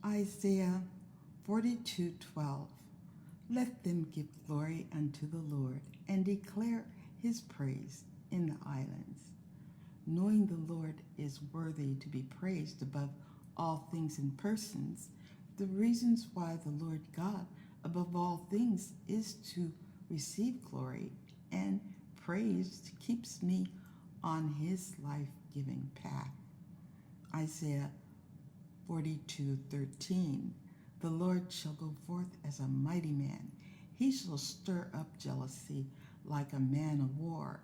Isaiah 42:12. Let them give glory unto the Lord and declare his praise in the islands. Knowing the Lord is worthy to be praised above all things and persons, the reasons why the Lord God above all things is to receive glory and praise keeps me on his life-giving path. Isaiah 42:13. The Lord shall go forth as a mighty man. He shall stir up jealousy like a man of war.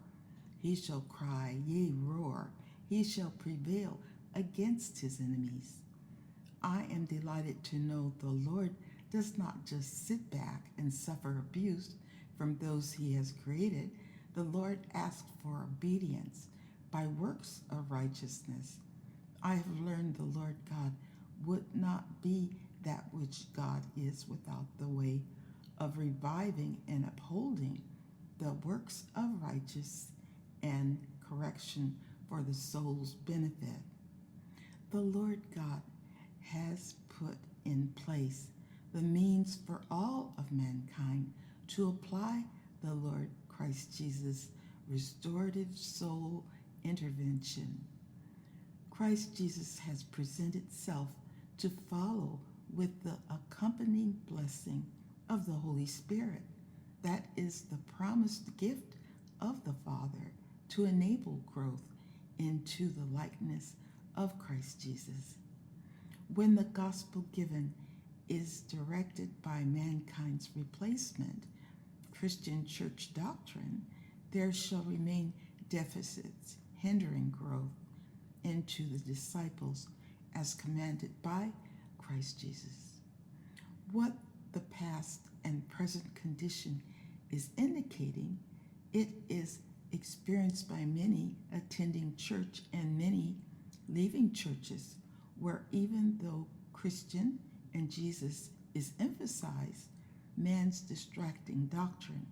He shall cry, yea, roar. He shall prevail against his enemies. I am delighted to know the Lord does not just sit back and suffer abuse from those he has created. The Lord asks for obedience by works of righteousness. I have learned the Lord God would not be that which God is without the way of reviving and upholding the works of righteousness and correction for the soul's benefit. The Lord God has put in place the means for all of mankind to apply the Lord Christ Jesus' restorative soul intervention. Christ Jesus has presented self to follow with the accompanying blessing of the Holy Spirit. That is the promised gift of the Father to enable growth into the likeness of Christ Jesus. When the gospel given is directed by mankind's replacement, Christian church doctrine, there shall remain deficits hindering growth into the disciples as commanded by Christ Jesus. What the past and present condition is indicating, it is experienced by many attending church and many leaving churches, where even though Christian and Jesus is emphasized, man's distracting doctrine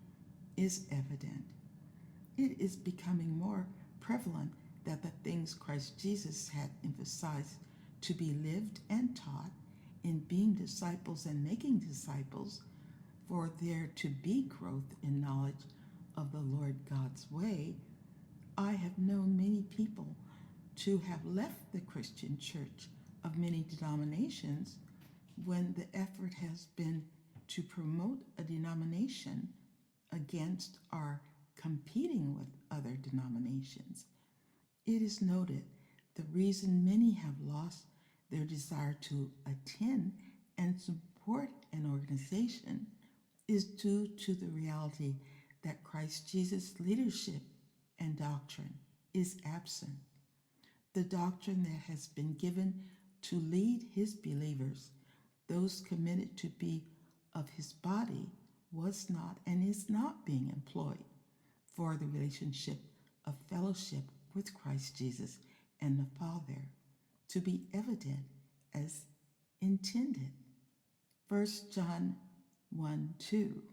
is evident. It is becoming more prevalent that the things Christ Jesus had emphasized to be lived and taught in being disciples and making disciples, for there to be growth in knowledge of the Lord God's way. I have known many people to have left the Christian church of many denominations when the effort has been to promote a denomination against or competing with other denominations. It is noted the reason many have lost their desire to attend and support an organization is due to the reality that Christ Jesus' leadership and doctrine is absent. The doctrine that has been given to lead his believers, those committed to be of his body, was not and is not being employed for the relationship of fellowship with Christ Jesus and the Father to be evident as intended. 1 John 1:2.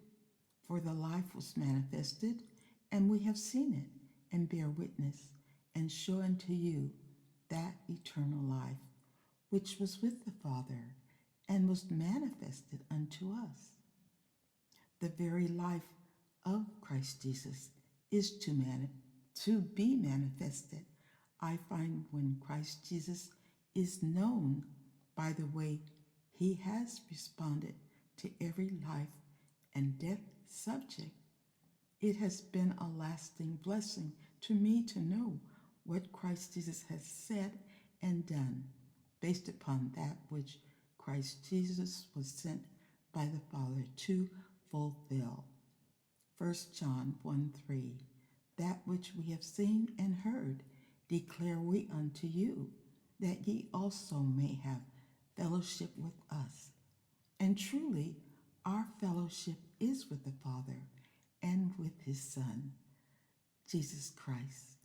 For the life was manifested, and we have seen it, and bear witness, and show unto you that eternal life, which was with the Father, and was manifested unto us. The very life of Christ Jesus is to be manifested. I find when Christ Jesus is known by the way he has responded to every life and death subject, it has been a lasting blessing to me to know what Christ Jesus has said and done based upon that which Christ Jesus was sent by the Father to fulfill. 1 John 1:3. That which we have seen and heard declare we unto you, that ye also may have fellowship with us. And truly, our fellowship is with the Father and with his Son, Jesus Christ.